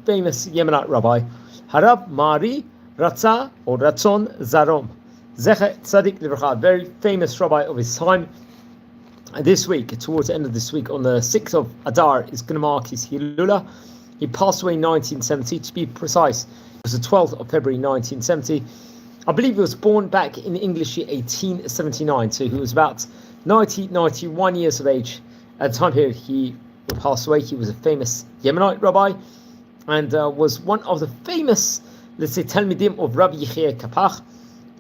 famous Yemenite rabbi, Rabbi Ratzon Zarum Z'tl, very famous rabbi of his time. This week, towards the end of this week, on the 6th of Adar, is going to mark his Hilula. He passed away in 1970, to be precise. It was the 12th of February 1970. I believe he was born back in English year 1879, so he was about 91 years of age at the time here he passed away. He was a famous Yemenite rabbi and was one of the famous, let's say, Talmidim of Rabbi Yahya Kaaphach,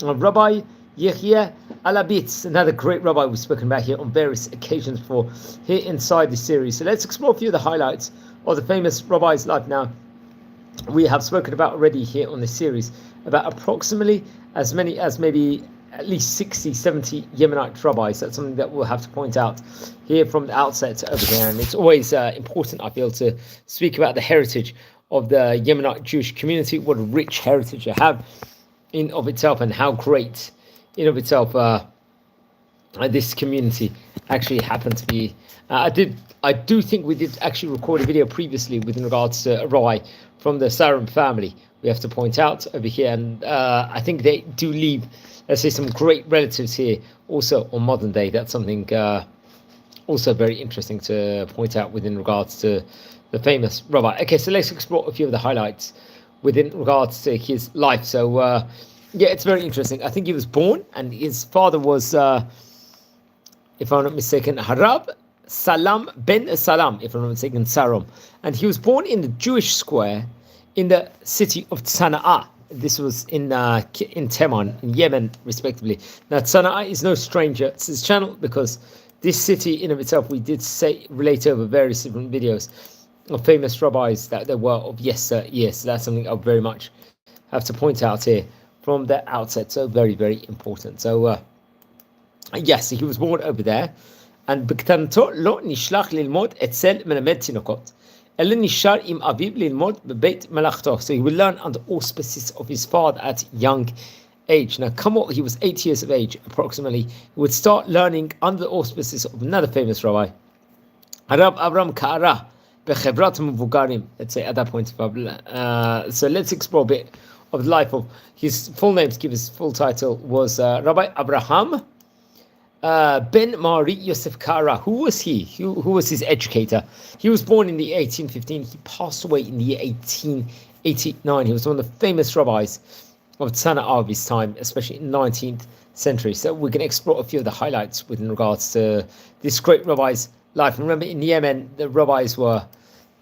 Rabbi Yahya Alabitz, another great rabbi we've spoken about here on various occasions for here inside the series. So let's explore a few of the highlights of the famous rabbi's life. Now, we have spoken about already here on this series about approximately as many as maybe at least 60, 70 Yemenite rabbis. That's something that we'll have to point out here from the outset over here. And it's always important, I feel, to speak about the heritage of the Yemenite Jewish community, what a rich heritage they have in of itself, and how great in of itself this community actually happened to be. I do think we did actually record a video previously with regards to a rabbi from the Tsaarom family, we have to point out over here, and I think they do leave, let's say, some great relatives here also on modern day. That's something also very interesting to point out within regards to the famous rabbi. Okay, so let's explore a few of the highlights within regards to his life. So yeah, it's very interesting. I think he was born, and his father was, if I'm not mistaken, Harab Salam ben Salam, if I'm not mistaken, Tsaarom. And he was born in the Jewish square in the city of Sana'a. This was in Teman, in Yemen, respectively. Now, Sana'a is no stranger to this channel, because this city in of itself, we did relate over various different videos of famous rabbis that there were of yesteryear. So that's something I very much have to point out here from the outset. So very, very important. So yes, he was born over there. And בקטנתו לא נשלח ללמוד אצל מלמד תינוקות, אלא נשאר עם אביו ללמוד בבית מלאכתו. So he would learn under auspices of his father at young age. Now, he was 8 years of age approximately. He would start learning under the auspices of another famous rabbi, Rab Avram Ka'ara, בחברת מבוגרים. Let's say at that point. So let's explore a bit of the life of his full name. To give his full title was Rabbi Abraham Ben Máry Yosef Kara. Who was he? Who was his educator? He was born in the year 1815. He passed away in the year 1889. He was one of the famous rabbis of Sana'a of his time, especially in the 19th century. So we're going to explore a few of the highlights with regards to this great rabbi's life. Remember, in Yemen, the rabbis were,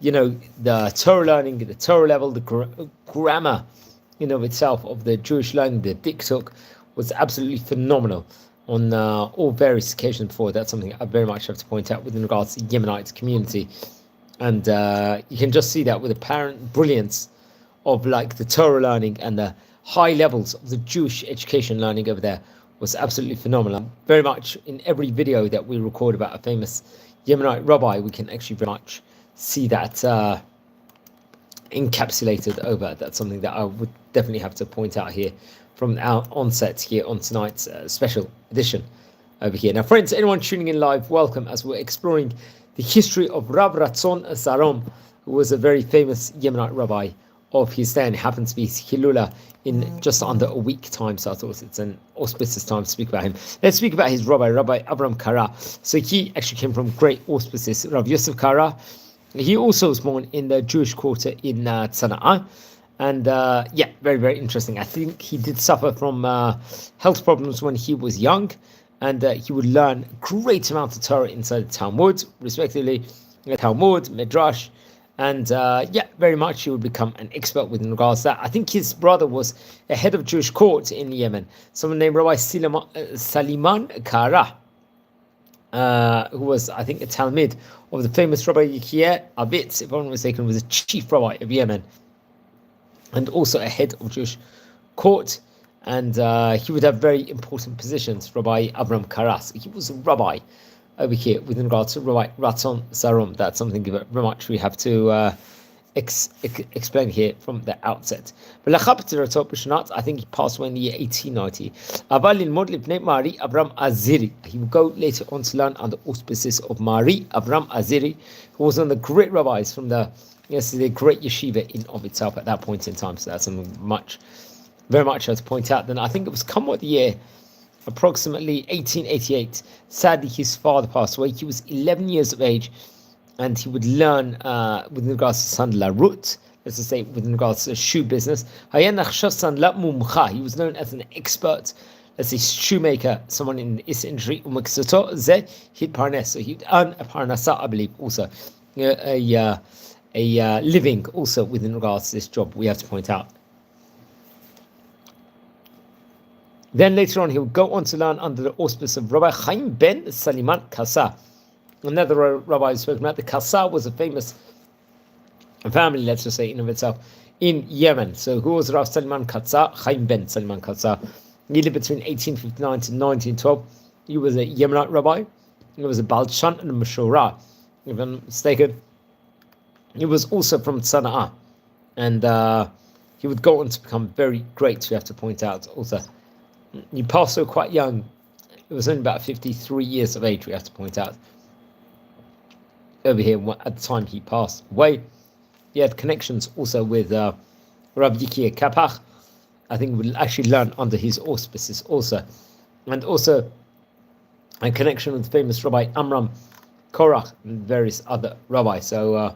the Torah learning, the Torah level, the grammar, of itself of the Jewish learning, the diktuk, was absolutely phenomenal on all various occasions before. That's something I very much have to point out with regards to the Yemenite community. And you can just see that with apparent brilliance of like the Torah learning and the high levels of the Jewish education learning over there was absolutely phenomenal. Very much in every video that we record about a famous Yemenite rabbi, we can actually very much see that encapsulated over. That's something that I would definitely have to point out here from our onset here on tonight's special edition over here. Now, friends, anyone tuning in live, welcome, as we're exploring the history of Rabbi Ratzon Zarum, who was a very famous Yemenite rabbi of his day, and happened to be his Hilula in just under a week time. So I thought it's an auspicious time to speak about him. Let's speak about his rabbi, Rabbi Avram Kara. So he actually came from great auspices. Rabbi Yosef Kara, he also was born in the Jewish quarter in Sana'a. And yeah, very, very interesting. I think he did suffer from health problems when he was young, and he would learn great amount of Torah inside the Talmud, respectively, Talmud, Midrash, and yeah, very much he would become an expert with regards to that. I think his brother was a head of Jewish court in Yemen, someone named Rabbi Saliman Kara, who was, I think, a Talmid of the famous Rabbi Yahya Avitz, if I'm not mistaken, was a chief rabbi of Yemen, and also a head of Jewish court, and he would have very important positions, Rabbi Avram Karas. He was a rabbi over here with regards to Rabbi Ratzon Zarum. That's something very much we have to explain here from the outset. I think he passed away in the year 1890. He would go later on to learn under auspices of Máry Avram Aziri, who was one of the great rabbis from the Yes, it's a great yeshiva in of itself at that point in time. So that's something very much I have to point out. Then I think it was the year approximately 1888. Sadly, his father passed away. He was 11 years of age, and he would learn with regards to Sandla Rut, let's just say with regards to shoe business. He was known as an expert, let's say shoemaker, someone in this industry. So he'd earn a parnasa, I believe, also a living also within regards to this job, we have to point out. Then later on, he would go on to learn under the auspice of Rabbi Chaim ben Saliman Kasa. Another rabbi who spoke about the Kasa was a famous family, let's just say, in of itself, in Yemen. So who was Rav Saliman Kasa? Chaim ben Saliman Kasa. He lived between 1859 to 1912. He was a Yemenite rabbi. He was a Balshan and a Mashura, if I'm not mistaken. He was also from Sana'a. And he would go on to become very great, we have to point out also. He passed so quite young. He was only about 53 years of age, we have to point out. Over here, at the time he passed away, he had connections also with Rabbi Yahya Kaaphach. I think we'll actually learn under his auspices also. And also a connection with famous Rabbi Amram Korach and various other rabbis. So,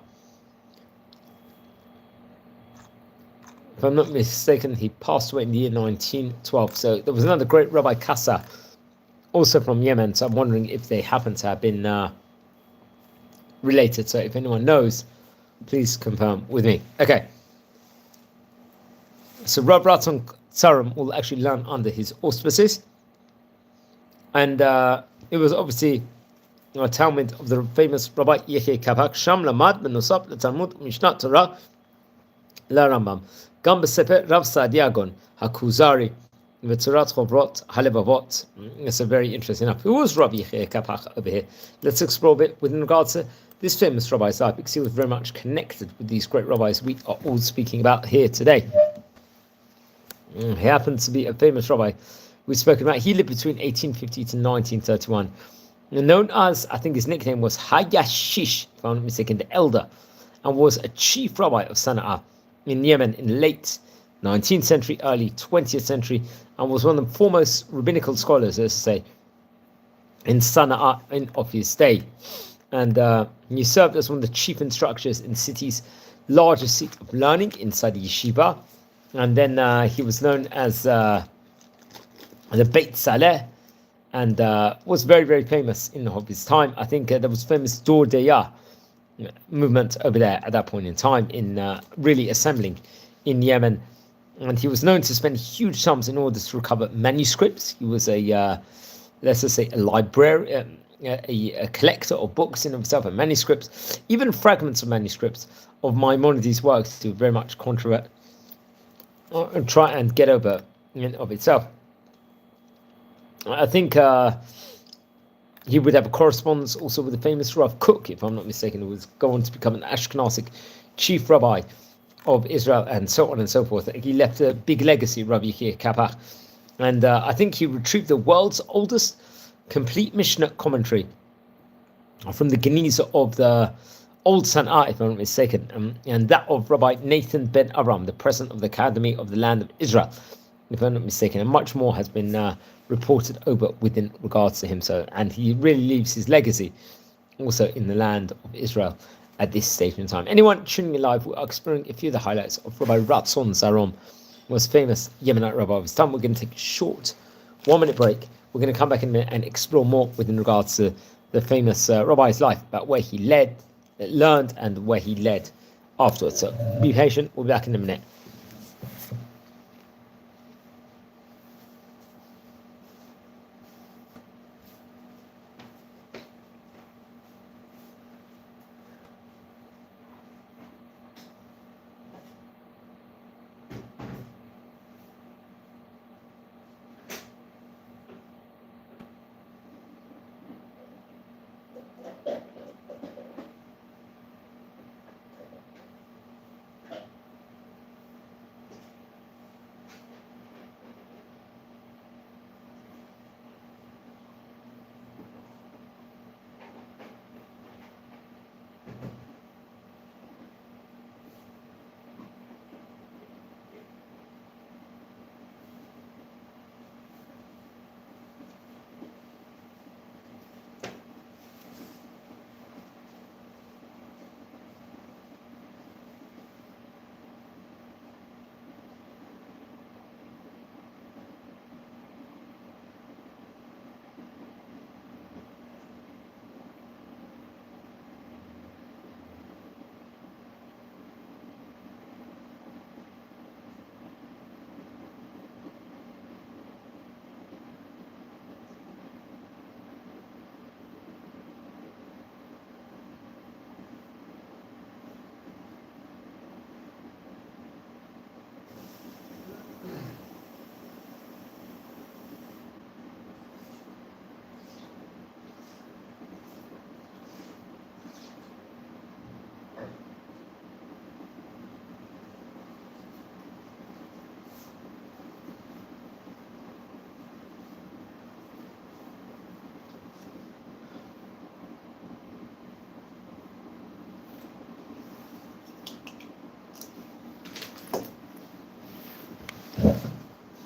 if I'm not mistaken, he passed away in the year 1912. So there was another great Rabbi Kasa, also from Yemen. So I'm wondering if they happen to have been related. So if anyone knows, please confirm with me. Okay. So Rabbi Ratzon Zarum will actually learn under his auspices. And it was obviously a Talmud of the famous Rabbi Yahya Kaaphach. Sham lamad benusab leTalmud Mishnat Torah la Rambam. Gam b'sefer Rav Saadia Gaon HaKuzari v'Tzurat Chovrot HaLevavot. It's a very interesting enough. Who was Rabbi Yahya Kaaphach over here? Let's explore a bit with regards to this famous rabbi's life, because he was very much connected with these great rabbis we are all speaking about here today. He happens to be a famous rabbi we've spoken about. He lived between 1850 to 1931. Known as, I think his nickname was Hayashish, if I'm not mistaken, the elder, and was a chief rabbi of Sana'a in Yemen in the late 19th century, early 20th century, and was one of the foremost rabbinical scholars, as I say, in Sana'a of his day. And he served as one of the chief instructors in the city's largest seat of learning inside the yeshiva. And then he was known as the Beit Saleh, and was very, very famous in of his time. I think there was famous Dor Deya movement over there at that point in time in really assembling in Yemen. And he was known to spend huge sums in order to recover manuscripts. He was let's just say, a librarian, a collector of books in himself and manuscripts, even fragments of manuscripts of Maimonides' works to very much controvert and try and get over in of itself. I think he would have a correspondence also with the famous Rav Kook, if I'm not mistaken, who was going to become an Ashkenazic chief rabbi of Israel, and so on and so forth. He left a big legacy, Rabbi Yahya Kaaphach. And I think he retrieved the world's oldest complete Mishnah commentary from the Geniza of the Old Sana'a, if I'm not mistaken, and that of Rabbi Nathan ben Aram, the president of the Academy of the Land of Israel, if I'm not mistaken, and much more has been reported over within regards to him. So, and he really leaves his legacy also in the land of Israel at this stage in time. Anyone tuning in live, we are exploring a few of the highlights of Rabbi Ratzon Zarum, most famous Yemenite rabbi of his time. We're going to take a short 1-minute break. We're going to come back in a minute and explore more within regards to the famous rabbi's life, about where he learned and where he led afterwards. So be patient, we'll be back in a minute.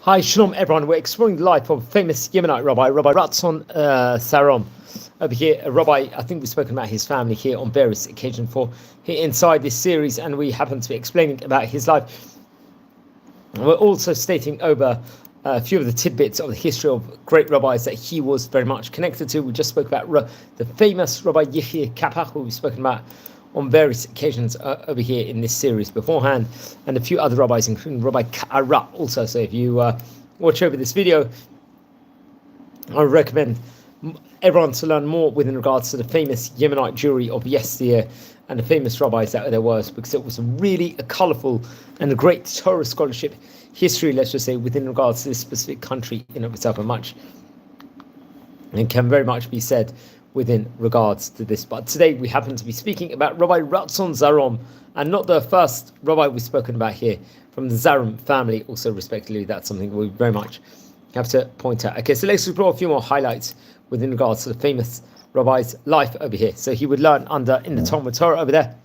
Hi, shalom everyone. We're exploring the life of famous Yemenite Rabbi, Rabbi Ratzon Zarum. Over here, a rabbi, I think we've spoken about his family here on various occasions here inside this series, and we happen to be explaining about his life. We're also stating over a few of the tidbits of the history of great rabbis that he was very much connected to. We just spoke about the famous Rabbi Yahya Cafach, who we've spoken about on various occasions over here in this series beforehand, and a few other rabbis, including Rabbi Ka'ara also. So if you watch over this video, I recommend everyone to learn more within regards to the famous Yemenite Jewry of yesteryear and the famous rabbis that there was, because it was really a colourful and a great Torah scholarship history, let's just say, within regards to this specific country in of itself, and much, and can very much be said within regards to this. But today we happen to be speaking about Rabbi Ratzon Zarum, and not the first rabbi we've spoken about here from the Zarum family, also respectively. That's something we very much have to point out. Okay, so let's explore a few more highlights within regards to the famous rabbi's life over here. So he would learn in the Talmud Torah over there,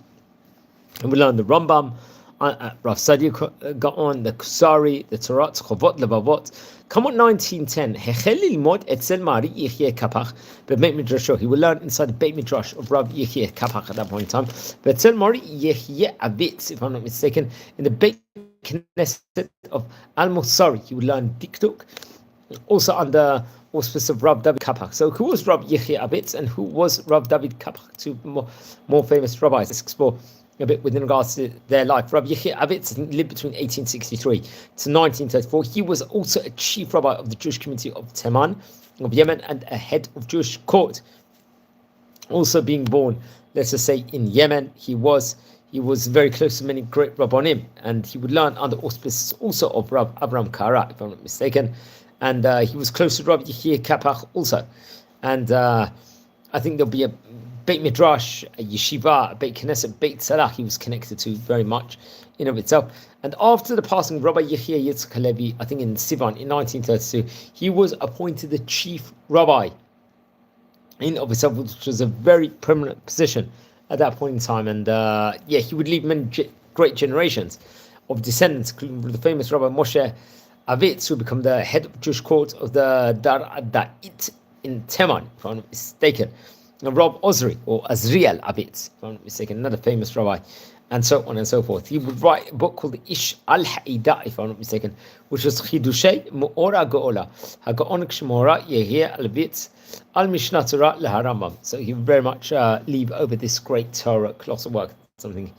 and we learn the Rambam, Rav Sadiq Gaon, the Kusari, the Torah, Chovot Levavot. Come on, 1910. Hechel lilmod etzel Mari Yahya Cafach bebeit midrasho. He will learn inside the Beit Midrash of Rav Yahya Cafach at that point in time. But etzel Mari Yahya Avitz, if I'm not mistaken, in the Beit Knesset of Al Musari, he would learn Dikduk, also under auspice of Rav David Cafach. So who was Rav Yahya Avitz and who was Rav David Cafach? Two more famous rabbis. Let's explore a bit within regards to their life. Rabbi Yahya Avitz lived between 1863 to 1934. He was also a chief rabbi of the Jewish community of Teiman, of Yemen, and a head of Jewish court. Also being born, let's just say, in Yemen, he was very close to many great rabbanim, and he would learn under auspices also of Rav Abraham Kara, if I'm not mistaken, and he was close to Rabbi Yahya Cafach also. And I think there'll be a Beit Midrash, a Yeshiva, a Beit Knesset, Beit Salah, he was connected to very much in of itself. And after the passing of Rabbi Yahya Yitzchak Halevi, I think in Sivan in 1932, he was appointed the chief rabbi in of itself, which was a very prominent position at that point in time. And he would leave many great generations of descendants, including the famous Rabbi Moshe Avitz, who became the head of Jewish court of the Dar Adait in Teiman, if I'm not mistaken. Rob Osri, or Azriel Avitz, if I'm not mistaken, another famous rabbi, and so on and so forth. He would write a book called Ish al-Ha'ida, if I'm not mistaken, which was Chidushei Mu'ora Go'ola, HaGa'on Kshmora Yehia al-Vitz al-Mishnah Torah leHarambam. So he would very much leave over this great Torah colossal work, something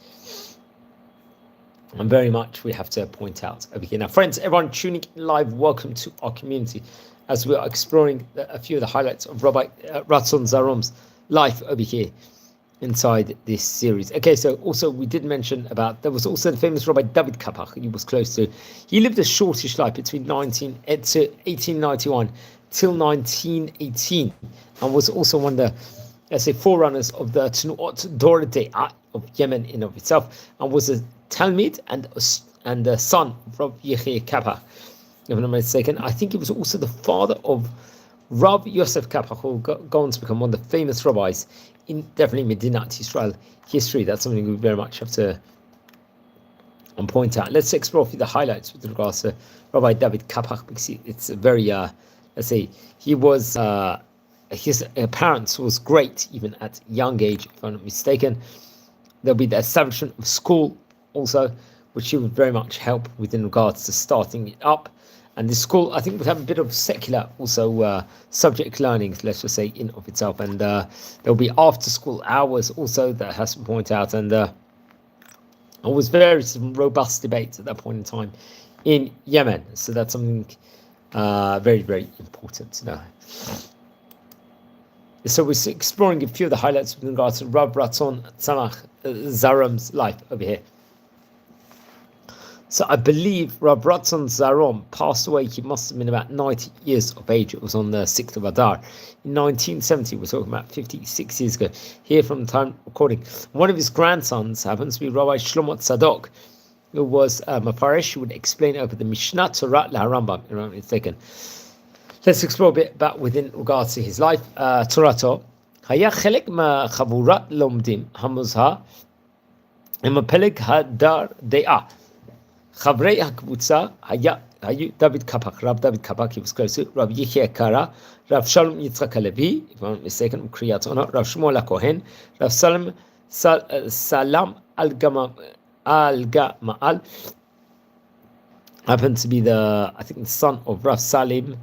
and very much we have to point out over here. Now, friends, everyone tuning in live, welcome to our community as we are exploring a few of the highlights of Rabbi Ratzon Zarum's life over here inside this series. Okay, so also we did mention about, there was also the famous Rabbi David Cafach he was close to. He lived a shortish life between 1891 till 1918, and was also one of the, let's say, forerunners of the Tnuot Dor De'ah of Yemen in of itself, and was a Talmid and the son of Rabbi Yahya Cafach, if I'm not mistaken. I think he was also the father of Rav Yosef Cafach, who will go on to become one of the famous rabbis in definitely Medinat Israel history. That's something we very much have to point out. Let's explore a few of the highlights with regards to Rabbi David Cafach, because it's a very, let's say, he was, his parents was great even at a young age, if I'm not mistaken. There'll be the establishment of school also, which he would very much help within regards to starting it up. And this school, I think, would have a bit of secular also subject learning, let's just say, in of itself. And there'll be after school hours also that has to point out. And there was very robust debates at that point in time in Yemen. So that's something very, very important to know. So we're exploring a few of the highlights with regards to Rabbi Ratzon Zarum's life over here. So I believe Rabbi Ratzon Zarum passed away. He must have been about 90 years of age. It was on the 6th of Adar in 1970. We're talking about 56 years ago. Here from the time recording. One of his grandsons happens to be Rabbi Shlomo Tzadok, who was Mafarish, who would explain over the Mishnah Torah LaRambam, if I'm not mistaken. Let's explore a bit about within regards to his life. Torato. Haya chelek ma chavurat lomdim hamuzha im peleg hadar de'ah. חברי הקבוצה היה David Kaaphach, Rav David Kaaphach, he was close to Rav Yahya Kara, Rav Shalom Yitzchak Halevi, if I'm not mistaken, Kriyat Honor, Rav Shmuel HaKohen, Rav Salam Al-Gama'al, happened to be the son of Rav Salim,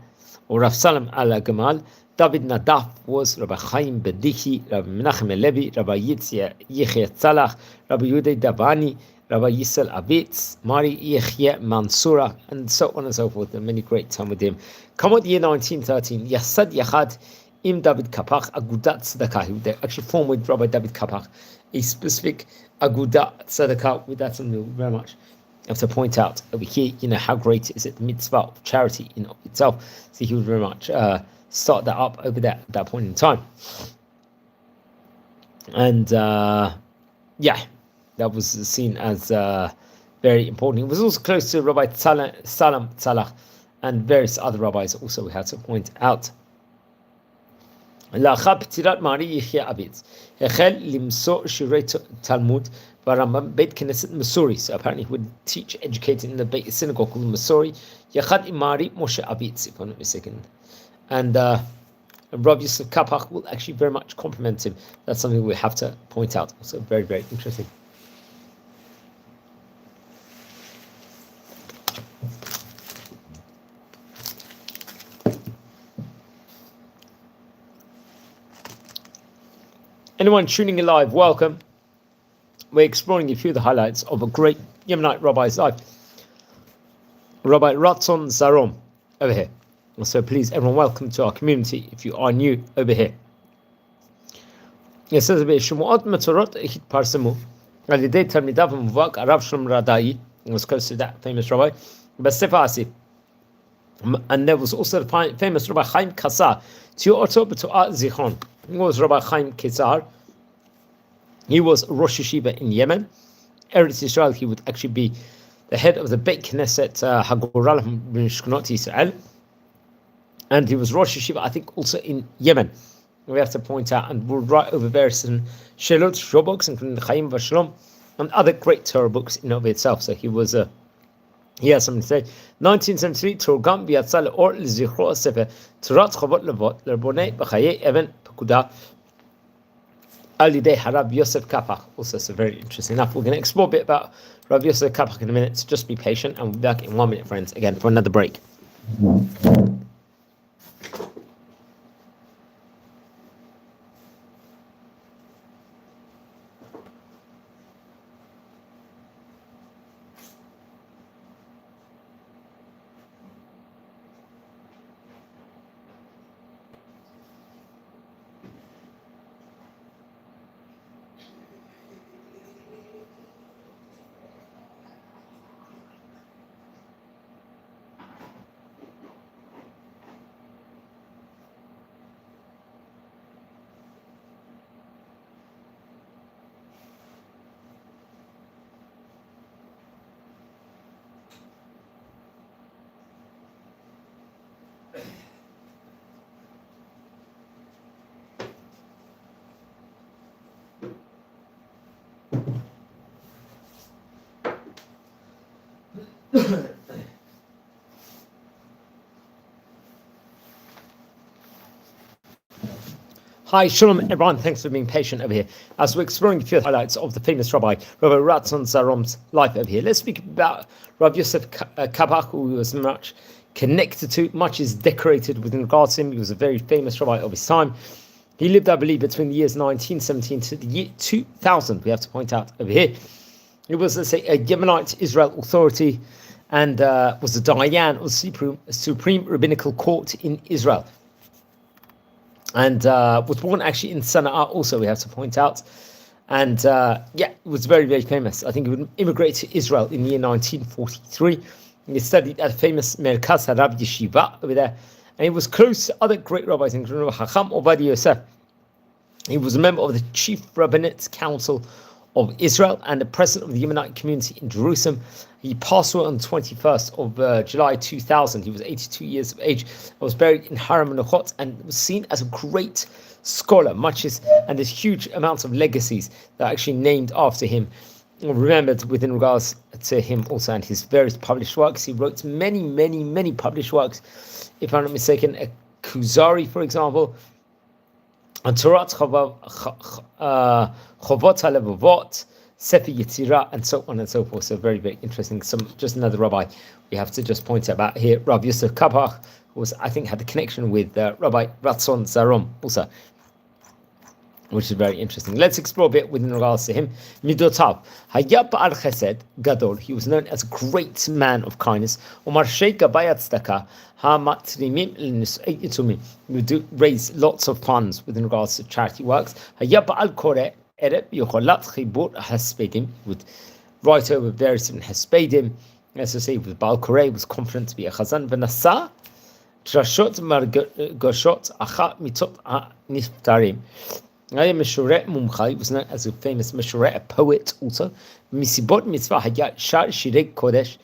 or Rav Salam Al-Gamal. David Nadaf was Rabbi Chaim Bedichi, Rabbi Menachem Levi, Rabbi Yahya Tzalach, Rabbi Yudei Davani, Rabbi Yisrael Avitz, Máry Yechia Mansura, and so on and so forth, and many great Talmidim. Come out the year 1913, Yasad Yachad Im David Kaaphach, Agudat Tzedakah. They actually formed with Rabbi David Kaaphach a specific Agudat Tzedakah. With that, something very much I have to point out over here, how great is it, the mitzvah of charity in itself. So he would very much start that up over there at that point in time. And that was seen as very important. It was also close to Rabbi Salam Tzalach and various other rabbis also we had to point out. לאחר פטירת מארי יחיא אביץ, החל למסור שיעורי תלמוד ברמב"ם בית כנסת מסורי. So apparently he would teach, educate in the synagogue called Masori, יחד עם מארי משה אביץ, if I'm not mistaken. And Rabbi Yosef Kaaphach will actually very much compliment him. That's something we have to point out. Also very, very interesting. Anyone tuning in live, welcome. We're exploring a few of the highlights of a great Yemenite rabbi's life. Rabbi Ratzon Zarum over here. So please, everyone, welcome to our community if you are new over here. It says, Shemuot Metzorot Hitparsamu, Al-Yidei Talmidav Muvak, Rav Shalom Radai, it was close to that famous rabbi, B'Sefer Asif. And there was also the famous Rabbi Chaim Kasar, Tiyoto B'To'at Zichron. He was Rabbi Chaim Kasar. He was Rosh Yeshiva in Yemen. Eretz Yisrael, he would actually be the head of the Beit Knesset Hagoral Mishkanot Yisrael. And he was Rosh Yeshiva, I think, also in Yemen. We have to point out, and we'll write over various Shelot, Shor books, including the Chaim Vashalom, and other great Torah books in of itself. So he was, he has something to say. 1973, Torgam Biatzal Or Lizichro Sefer, Torat Chavot Levot, Lerbonei B'Chaye Even Pekuda, Al-Yidei Harab Yosef Kaaphach. Also, so very interesting enough. We're going to explore a bit about Rav Yosef Kaaphach in a minute, so just be patient, and we'll be back in 1 minute, friends, again, for another break. Hi, Shalom, everyone. Thanks for being patient over here as we're exploring a few highlights of the famous Rabbi Ratzon Zarum's life over here. Let's speak about Rav Yosef Kaaphach, who was much connected to, much is decorated with regards to him. He was a very famous rabbi of his time. He lived, I believe, between the years 1917 to the year 2000. We have to point out over here. He was, let's say, a Yemenite Israel authority and was the Dayan of the Supreme Rabbinical Court in Israel. And was born actually in Sana'a also, we have to point out. And it was very, very famous. I think he would immigrate to Israel in the year 1943. He studied at a famous Merkaz Harab Yeshiva over there. And he was close to other great rabbis, including Chacham Ovadia Yosef. He was a member of the Chief Rabbinate Council of Israel and the president of the Yemenite community in Jerusalem. He passed away on the 21st of July 2000. He was 82 years of age. He was buried in Har HaMenachot and was seen as a great scholar, and there's huge amounts of legacies that are actually named after him remembered within regards to him also and his various published works. He wrote many published works. If I'm not mistaken, a Kuzari, for example, and Torat Chovot HaLevavot, Sefer Yetzirah, and so on and so forth. So very interesting. Just another rabbi we have to just point about here. Rabbi Yosef Kaaphach, who had the connection with Rabbi Ratzon Zarum also, which is very interesting. Let's explore a bit within regards to him. Midotav Hayab al Chesed Gadol. He was known as a great man of kindness. Omar Sheikh Gabayat Tzedakah HaMatrimim L'Nis'ei. He would raise lots of funds within regards to charity works. Hayab al Koreh Ereb Yocholat Chibur Haspedim. He would write over various different Haspedim. As I say, with Baal Koreh, was confident to be a Chazan. V'nasa Drashot Margoshot Acha Mitot HaNiftarim. Meshureh Mumchai was known as a famous Meshureh, a poet also. Misibot mitzvah haya shar shirei kodesh.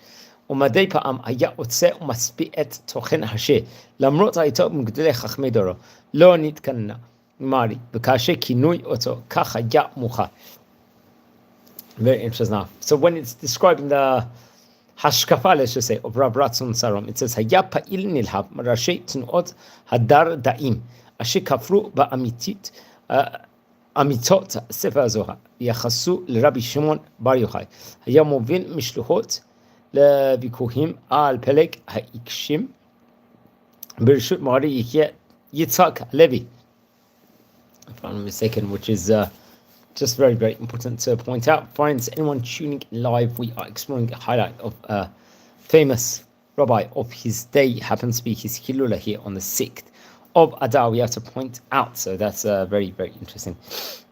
Umadei pa'am haya otse umaspi et tochen hashe. Lamrot hayto mgdolei chachmei doro. Lo nitkanna. Mari. V'kashe kinui oto kach haya mucha. Very interesting now. So when it's describing the hashkafa, let's just say, of Rabbi Ratzon Zarum, it says haya pa'il nilhab marashei tnuot hadar da'im. Ashe kafru ba'amitit. אמיתות ספר הזוהר יחסו לרבי שמעון בר יוחאי, היה מוביל משלחות לוויכוחים על פלג העיקשים ברשות מארי יחיא יצחק לוי, if I'm not mistaken, which is just very important to point out. Friends, anyone tuning in live, we are exploring a highlight of a famous rabbi of his day. Happens to be his Hilula here on the 6th of Adar, we have to point out. So that's very interesting.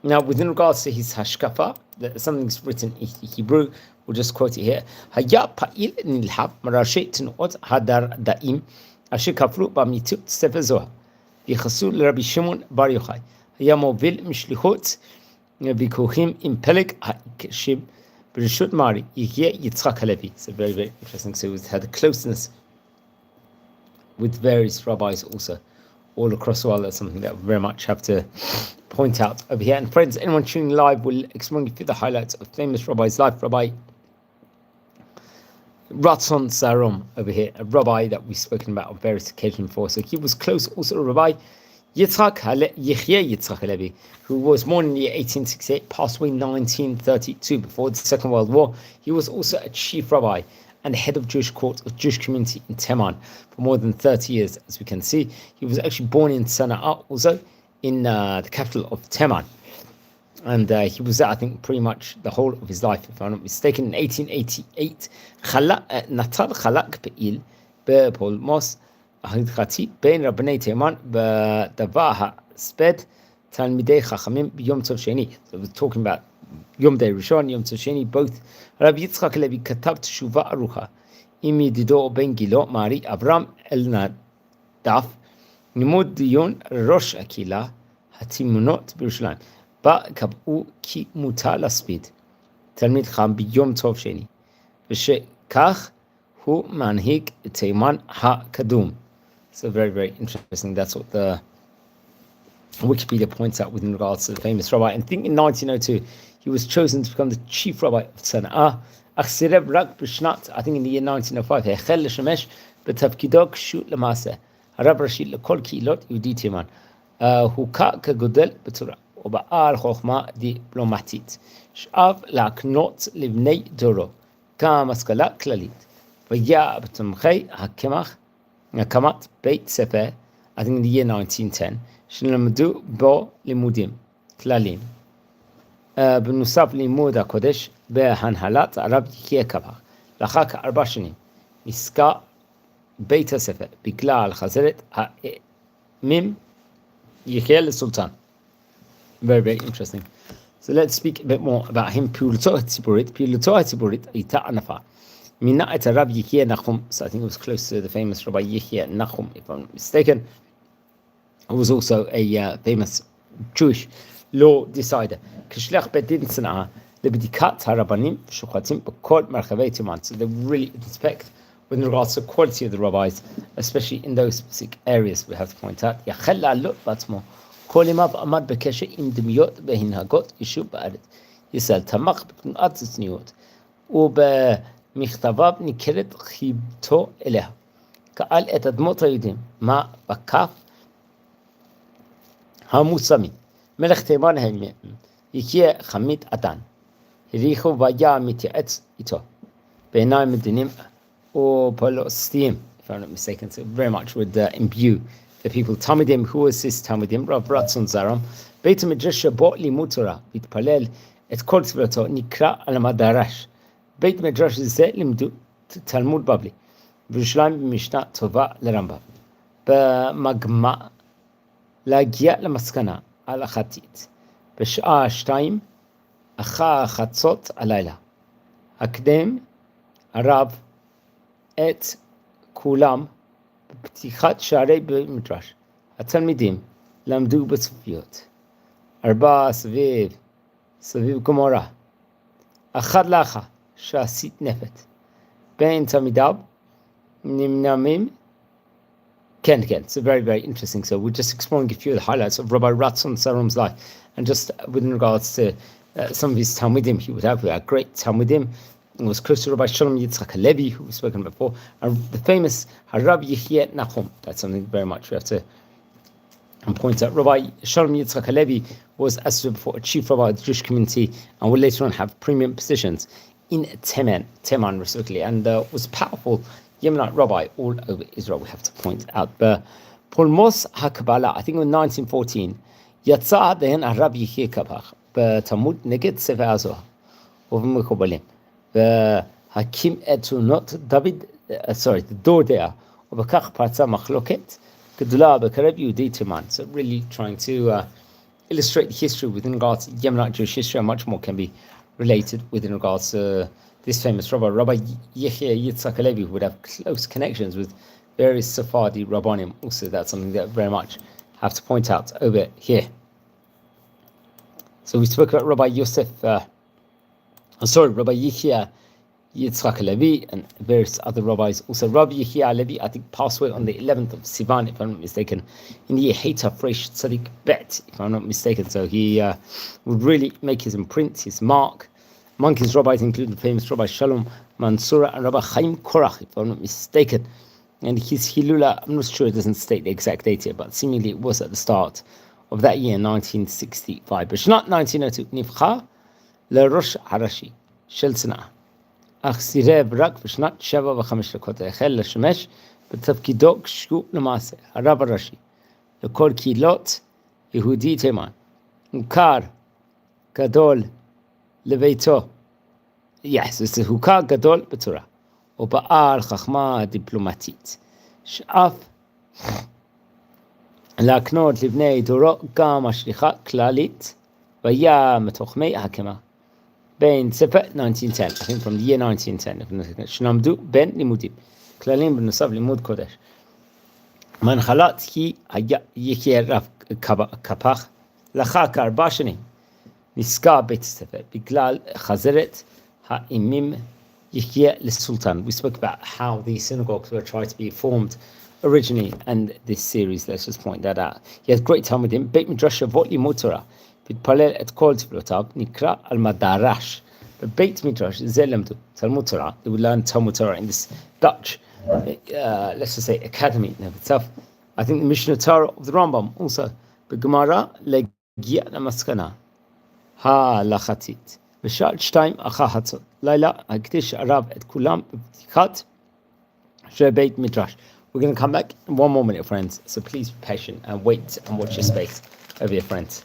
Now, within regards to his hashkafa, something's written in Hebrew. We'll just quote it here. Haya pa'il nilhab marashe tnuot hadar da'im asher kafru b'mitut sefer zohar v'chasu l'Rabbi Shimon bar Yochai. Haya movil mishlichot v'kuchim im peleg ha'ikshim b'rishut Mari Yehye Yitzchak HaLevi. So very interesting. So it had a closeness with various rabbis also all across the world. That's something that we very much have to point out over here. And friends, anyone tuning live, will exploring through the highlights of famous rabbi's life. Rabbi Ratzon Zarum over here, a rabbi that we've spoken about on various occasions before. So he was close also to Rabbi Yahya Yitzchak HaLevi, who was born in the year 1868, passed away in 1932 before the Second World War. He was also a chief rabbi and head of Jewish court of Jewish community in Teman for more than 30 years, as we can see. He was actually born in Sana'a, also in the capital of Teman. And he was there, I think, pretty much the whole of his life, if I'm not mistaken. In 1888, Natal Chalak Pe'il Bepolmos Ahidchati Ben Rabbanei Teman B'Dava HaSped Talmidei Chachamim B'Yom Tov Sheni. So we're talking about Yom Day Rishon, Yom Tov Sheni, both. Rabbi Yitzchak Levi katav teshuva arucha im yedido ben gilo Mari Avram Elnadaf limud diyon rosh akila hatimunot b'Yerushalayim ba kab'u ki mutar laspid talmid cham b'yom tov sheni v'shekach hu manhig Teiman ha-kadum. So very interesting. That's what the Wikipedia points out within regards to the famous rabbi. And I think in 1902 he was chosen to become the chief rabbi of Sana'a. I think in the year 1905, החל לשמש בתפקידו כשרות למעשה. הרב ראשי לכל קהילות יהודי תימן. הוכר כגודל בתורה ובעל חוכמה דיפלומטית. שאף להקנות לבני דורו גם השכלה כללית. והיה בתומכי הקמת בית ספר, I think in the year 1910, שלמדו בו לימודים כלליים. בנוסף לימוד הקודש בהנהלת הרב יחיא קאפח. לאחר כ4 שנים נסגר בית הספר בגלל חזרת האימים יחיא לסולטן. Very interesting. So let's speak a bit more about him. פעילותו הציבורית הייתה ענפה. מינה את הרב יחיא נחום, so I think it was close to the famous Rabbi Yahya Nachum, if I'm not mistaken, who was also a famous Jewish law decider. כשליח בית דין צנעה לבדיקת הרבנים ושוחטים בכל מרחבי תימן. So they really inspect with regards to the quality of the rabbis, especially in those specific areas we have to point out. יחל לעלות בעצמו כל ימיו עמד בקשר עם דמויות והנהגות יישוב בארץ. ישראל תמך בתנועת הצניעות, ובמכתביו ניכרת חיבתו אליה. קהל את אדמות היהודים, מה בכף המוסלמי. מלך תימן יחיא חמיד עדן, הריחו והיה מתייעץ איתו, בעיניים מדיניים ופלסטיים, if I'm not mistaken, so very much would imbue the people. תלמידיהם, who was his תלמידים? רב רצון זרום. בית המדרש שבו לימוד תורה, והתפלל את כל תפילתו, נקרא על המדרש. בית מדרש זה לימדו תלמוד בבלי, בירושלים במשנה טובה לרמב"ם. במגמה להגיע למסקנה הלכתית. בשעה 2 אחר חצות הלילה. הקדם הרב את כולם בפתיחת שערי בית מדרש. התלמידים למדו בצופיות. 4 סביב גמורה. אחד לאחר שעשית נפת. בין תלמידיו נמנמים. Ken. So very interesting. So we're just exploring a few of the highlights of Rabbi Ratzon Zarum's life, and just within regards to some of his talmidim he would have. We had great talmidim. It was close to Rabbi Shalom Yitzchak Halevi, who we've spoken before, and the famous Rabbi Yahya Nachum. That's something very much we have to point out. Rabbi Shalom Yitzchak Halevi was, as I said before, a chief rabbi of the Jewish community, and will later on have premium positions in Teman respectively, and was powerful Yemenite Rabbi all over Israel, we have to point out. But Polmos HaKabbalah, I think in 1914, Yatsa Dayan Rabbi Yahya Kaaphach, Talmud Neged Sefer HaZohar, ובמקובלים. והקים את תלונות דוד, the door there, ובכך פרצה מחלוקת גדולה בקרב יהודי תימן. So really trying to illustrate the history within regards to Yemenite Jewish history, and much more can be related within regards to this famous Rabbi Yahya Yitzchak Halevi, who would have close connections with various Sephardi Rabbanim. Also, that's something that very much have to point out over here. So we spoke about Rabbi Yahya Yitzchak Halevi and various other rabbis. Also, Rabbi Yahya Halevi, I think, passed away on the 11th of Sivan, if I'm not mistaken, in the year Heita Fresh Tzadik Bet, if I'm not mistaken. So he would really make his imprint, his mark. Among his rabbis include the famous Rabbi Shalom Mansura and Rabbi Chaim Korach, if I'm not mistaken. And his Hilula, I'm not sure, it doesn't state the exact date here, but seemingly it was at the start of that year, 1965. בשנת 1902 נבחר לראש הראשי של צנעה, אך סירב רק בשנת 7:05 החל לשמש בתפקידו כשהוא למעשה הרב הראשי לכל קהילות יהודי תימן. הוכר גדול לביתו, זה הוכר גדול בתורה, ובעל חכמה דיפלומטית, שאף להקנות לבני דורו גם השליחה כללית, והיה מתוחמי ההקמה. בין ספר 1910, I think from the year 1910, שנעמדו בין לימודים, כללים בנוסף לימוד קודש. מנחלת היא יחיא רב קאפח, לאחר כ4 שנים, נסגר בית הספר בגלל חזרת האימים יחיא לסולטן. We spoke about how the synagogues were trying to be formed originally, and this series, let's just point that out. He has great talmidim, בית מדרש שבו לימוד תורה, והתפלל את כל תפילותיו, נקרא על מדרש. בבית מדרש זה למדו תלמוד תורה. They would learn Talmud Torah in this Dutch, let's just say, academy in itself. I think the Mishnah Torah of the Rambam also. בגמרא להגיע למסקנה ההלכתית. בשעה 2 אחר חצות לילה הקדיש הרב את כולם בפתיחת של בית מדרש. We're going to come back in one more minute, friends, so please be patient and wait and watch your space over here, friends.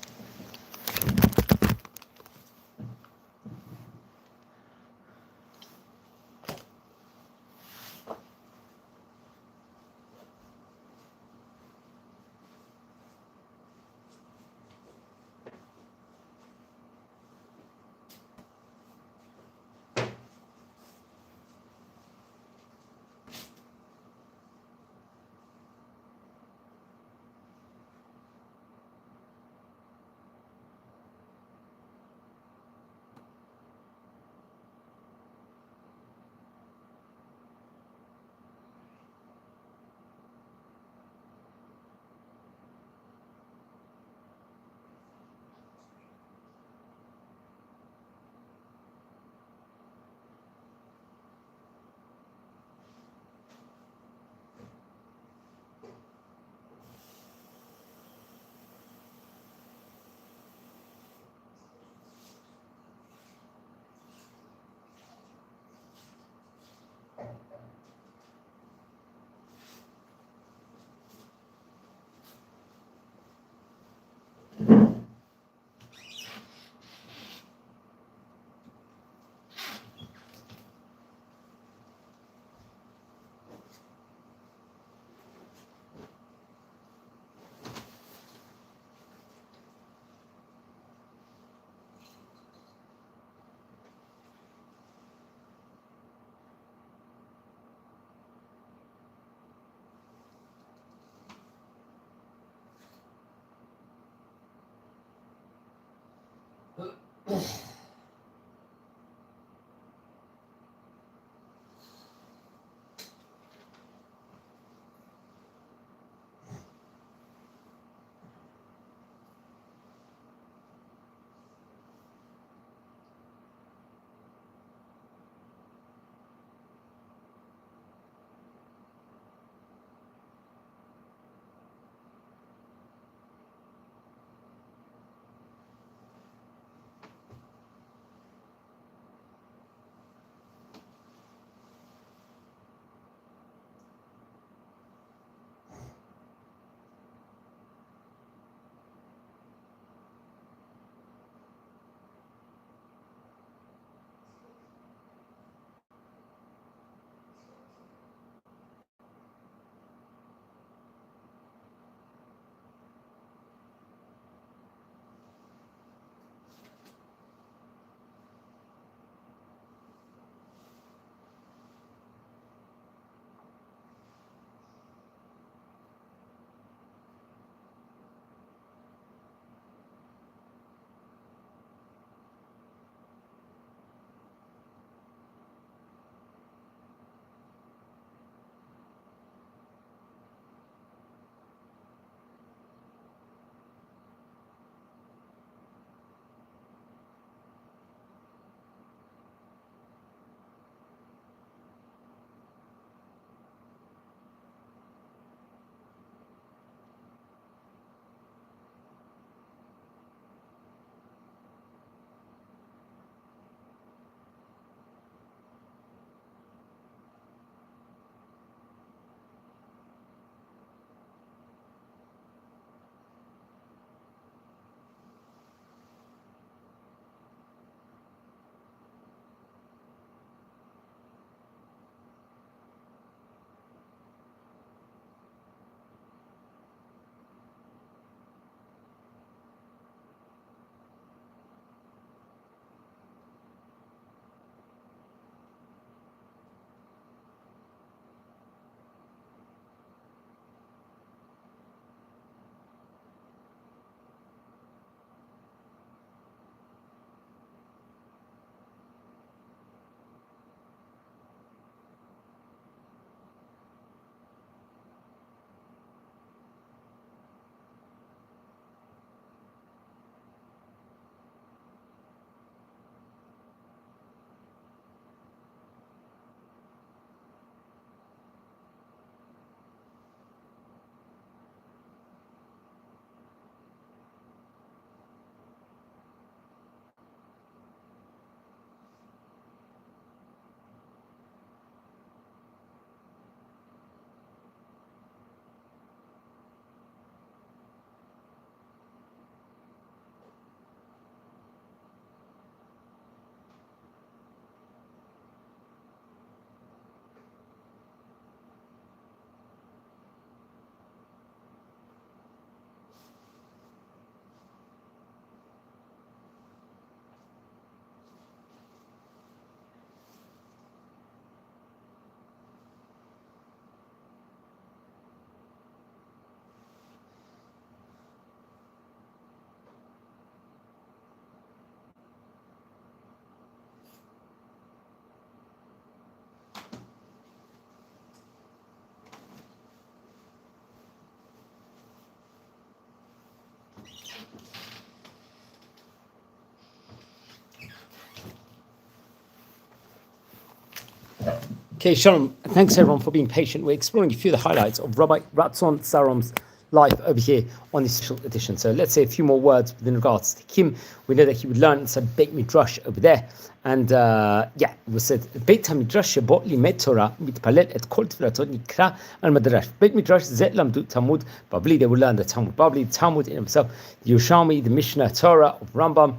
Okay, Shalom. Thanks everyone for being patient. We're exploring a few of the highlights of Rabbi Ratzon Zarum's life over here on this special edition. So let's say a few more words within regards to him. We know that he would learn inside Beit Midrash over there. And it was said, Beit HaMidrash shebo limed Torah mitpalel et kol tfilatot nikra al madrash. Beit Midrash zet lamdu Talmud Babli. They will learn the Talmud Babli, Talmud in himself, the Yerushalmi, the Mishnah Torah of Rambam.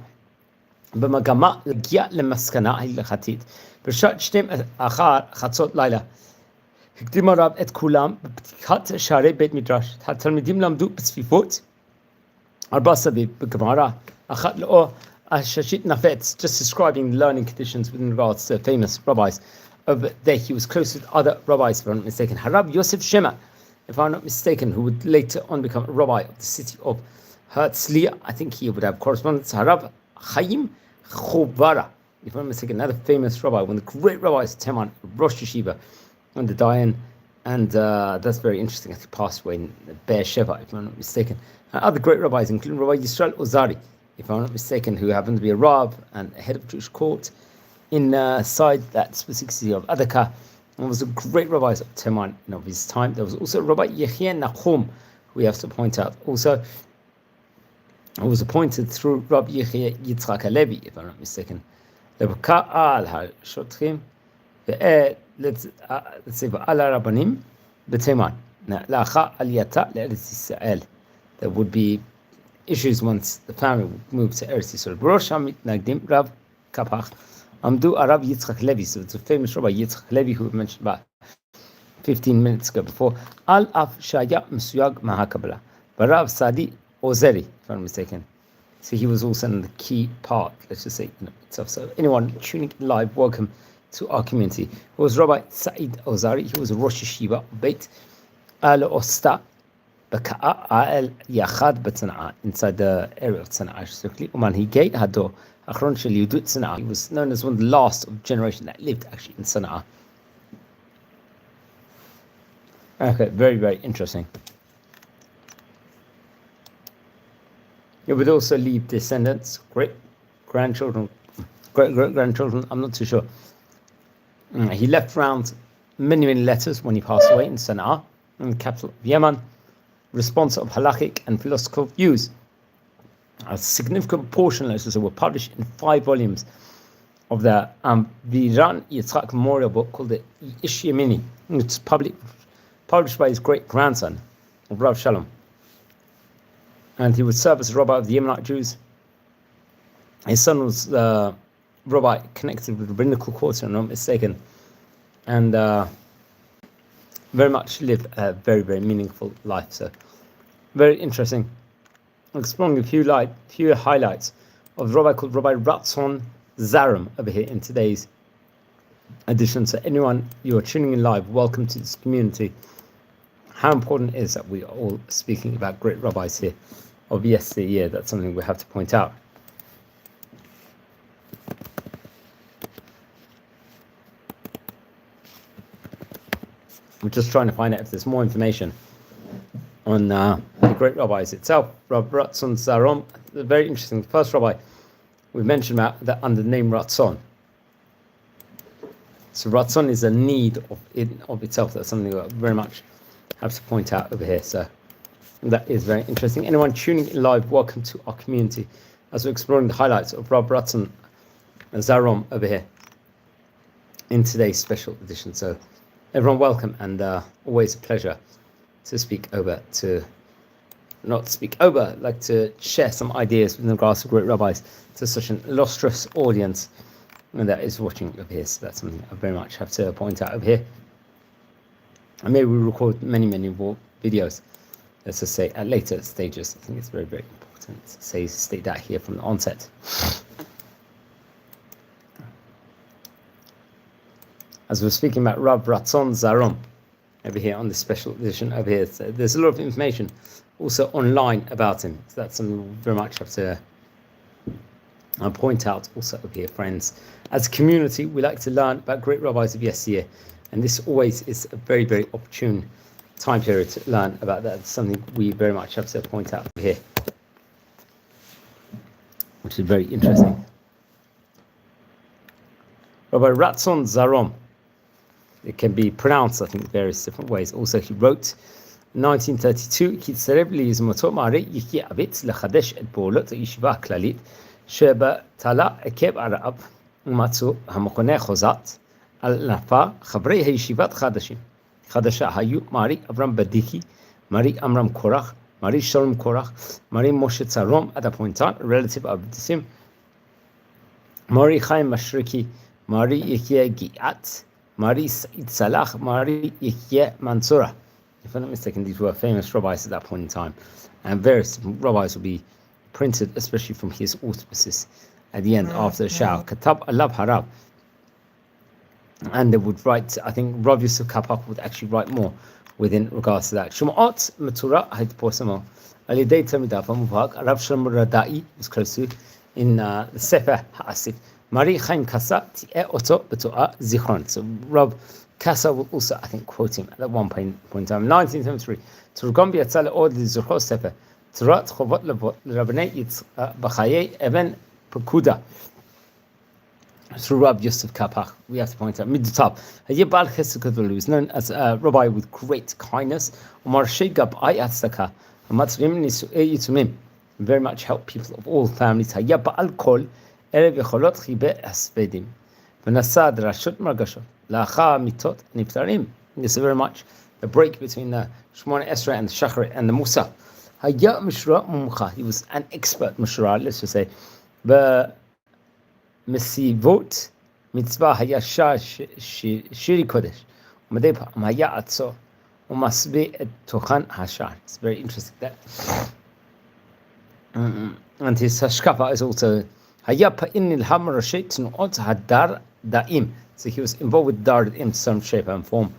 במגמה להגיע למסקנה ההלכתית. בשעת 12 אחר חצות לילה הקדים הרב את כולם בפתיחת שערי בית מדרש. התלמידים למדו בצפיפות 4 סביב בגמרא, אחת לאור הששית נפץ, just describing learning conditions with regards to famous rabbis. Over there he was close with other rabbis, if I'm not mistaken. Harab Yosef Shema, if I'm not mistaken, who would later on become a rabbi of the city of Herzliya. I think he would have correspondence. Harab Chaim Chovara, if I'm not mistaken, another famous rabbi, one of the great rabbis of Teiman, Rosh Yeshiva, and the Dayan, and that's very interesting. He passed away in Beersheba, if I'm not mistaken. And other great rabbis, including Rabbi Yisrael Ozari, if I'm not mistaken, who happened to be a Rav and a head of Jewish court inside that specific city of Adaka, and was a great rabbi of Teiman of his time. There was also Rabbi Yehia Nachum, who we have to point out, also who was appointed through Rabbi Yehia Yitzchak Halevi, if I'm not mistaken. Lebka al HaShotchim, let's say Al Rabbanim b'Teiman. Lacha Aliyata le'Eretz Yisrael. There would be issues once the family would move to Eretz Yisrael. B'Rosh HaMitnagdim Rav Kafach Amdu Arav Yitzchak Levi. So it's a famous Rabbi Yitzchak Levi who we mentioned about 15 minutes ago before. Al Af Shaya Mesuyag Mahakabla. Barav Sadi Ozeri, if I'm not mistaken. So he was also in the key part, let's just say, itself. So anyone tuning in live, welcome to our community. It was Rabbi Said Ozari. He was a Rosh Yeshiva Beit Al Osta Baka'a Al Yachad B'Tzana'a, inside the area of Tzana'a strictly. Uman Higei Hado Achron Shel Yudut Tzana'a. He was known as one of the last of the generation that lived actually in Tzana'a. Okay, very, very interesting. He would also leave descendants, great-grandchildren, great-great-grandchildren, I'm not too sure. He left around many, many letters when he passed away in Sana'a, in the capital of Yemen, response of halakhic and philosophical views. A significant portion of letters were published in 5 volumes of the Viran Yitzchak memorial book called the Ish Yemini. It's published by his great-grandson, Rav Shalom. And he would serve as a rabbi of the Yemenite Jews. His son was the rabbi connected with the rabbinical quarter, if I'm not mistaken, and very much lived a very, very meaningful life. So, very interesting. Exploring a few highlights of the rabbi called Rabbi Ratzon Zarum over here in today's edition. So, anyone you are tuning in live, welcome to this community. How important it is that we are all speaking about great rabbis here of yesteryear. That's something we have to point out. I'm just trying to find out if there's more information on the great rabbis itself. Rabbi Ratzon Zarum, very interesting. The first rabbi we mentioned about that under the name Ratzon. So Ratzon is a need of itself. That's something we very much have to point out over here. So that is very interesting. Anyone tuning in live, welcome to our community as we're exploring the highlights of Rabbi Ratzon Zarum over here in today's special edition. So everyone welcome, and always a pleasure to like to share some ideas with regards to great rabbis to such an illustrious audience that is watching over here. So that's something I very much have to point out over here. And maybe we record many, many more videos, let's just say, at later stages. I think it's very, very important to state that here from the onset. As we're speaking about Rabbi Ratzon Zarum over here on this special edition over here, so there's a lot of information also online about him. So that's something we very much have to point out also over here, friends. As a community, we like to learn about great rabbis of yesteryear. And this always is a very, very opportune time period to learn about that. It's something we very much have to point out here, which is very interesting. Rabbi Ratzon Zarum, it can be pronounced, I think, various different ways. Also, he wrote in 1932, Kitzarev liyizmotot Maaרי Yehia Abitz lechadesh et po'olot ha'yeshiva ha'klalit שבתלה עקב הרעב ומצאו המכונה חוזת על נפר חברי הישיבת חדשה היו מארי אברהם בדיקי, מארי אמרם קורח, מארי שלום קורח, מארי משה צארום at a point in time, a relative of Abdisim, מארי חיים משריקי, מארי יחיא גיאת, מארי סעיד סלח, מארי יחיא מנסורה. If I'm not mistaken, these were famous rabbis at that point in time, and various rabbis will be printed, especially from his auspices at the end after the Shah. Katab Alab Harab. And they would write, I think Rav Yosef Kaapak would actually write more within regards to that. Shuma'at Matura had Posamo. Alidei Tamidafa Mubhak, Rav Shalom Radai was close to in the Sefer Ha'asif. Mari Chaim Kasa Ti'e Oto B'To'a Zichron. So Rav Kasa will also, I think, quote him at one point in time. 1973. Turgom B'Yatzal Od L'Zurcho Sefer. Turat Chovot L'Rabbanei Yitzchak B'Chayei Even Pekuda. Through Rabbi Yosef Caapax, we have to point out mid-top. He was known as a rabbi with great kindness. Very much helped people of all families. This is very much the break between the Shemona Esrei and the Shacharit and the Musa. He was an expert Mishra, let's just say. Mesivot mitzvah haya shiri kodesh. Umadei pa'am haya atzor umasbe et tochan hashar. It's very interesting that. And his hashkafa is also haya pa'in ilham rashet tnuot hadar da'im. So he was involved with dar in some shape and form.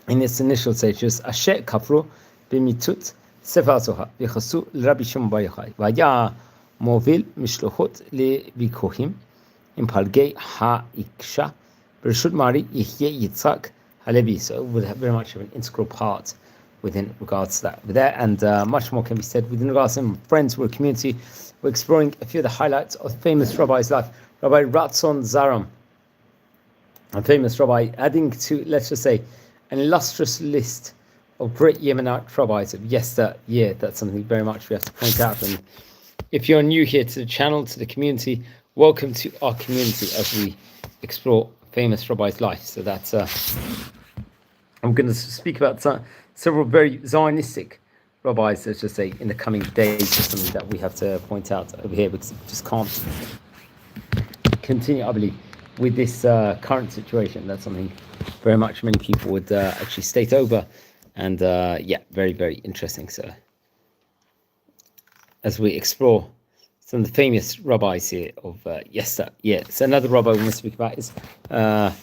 In its initial stages, asher kafru b'mitut sefer zohar v'chasu l'Rabbi Shimon bar Yochai v'haya מוביל משלחות לוויכוחים עם פלגי האישה ברשות מארי יחיא יצחק הלוי. So it would have very much of an integral part within regards to that. There and much more can be said within regards to him. Friends, we're a community. We're exploring a few of the highlights of famous rabbi's life. Rabbi Ratzon Zarum, a famous rabbi, adding to, let's just say, an illustrious list of great Yemenite rabbis of yesteryear. That's something very much we have to point out. And if you're new here to the channel, to the community, welcome to our community as we explore famous rabbi's life. So that's I'm going to speak about several very Zionistic rabbis, let's just say, in the coming days. Just something that we have to point out over here because it just can't continue, I believe, with this current situation. That's something very much many people would actually state over, and yeah, very, very interesting. So as we explore some of the famous rabbis here of yesteryear. So another rabbi we want to speak about is there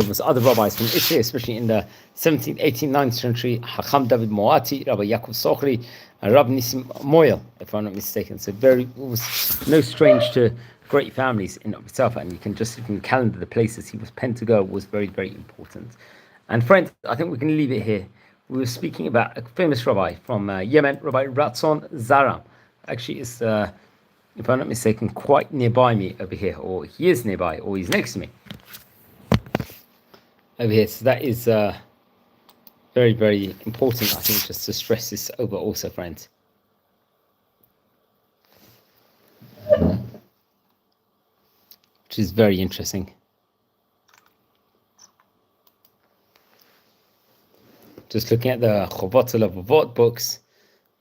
was other rabbis from Italy, especially in the 17th, 18th, 19th century, Hacham David Moati, Rabbi Yaakov Sochri, and Rabbi Nissim Moyel, if I'm not mistaken. So it was no strange to great families in of itself, and you can just look in the calendar, the places he was penned to go was very, very important. And friends, I think we can leave it here. We were speaking about a famous rabbi from Yemen, Rabbi Ratzon Zarum. Actually, it's, if I'm not mistaken, quite nearby me over here, or he is nearby, or he's next to me over here. So that is very, very important, I think, just to stress this over also, friends. Which is very interesting. Just looking at the Chovot Levavot books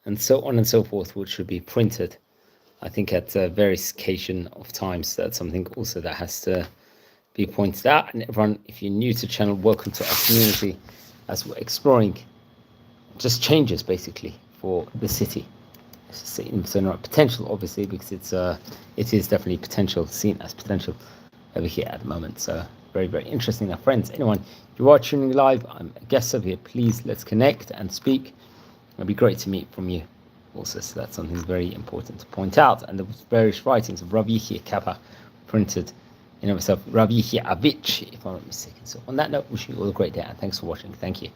and so on and so forth, which should be printed, I think at various occasion of times. That's something also that has to be pointed out. And everyone, if you're new to the channel, welcome to our community as we're exploring just changes basically for the city. So not potential, obviously, because it is definitely potential, seen as potential over here at the moment. So very, very interesting. Now, friends, anyone, if you are tuning live, I'm a guest over here. Please, let's connect and speak. It'd be great to meet from you also. So that's something very important to point out. And the various writings of Rabbi Yahya Kaapax printed in of itself, Rabbi Yahya Avich, if I'm not mistaken. So on that note, wishing you all a great day and thanks for watching. Thank you.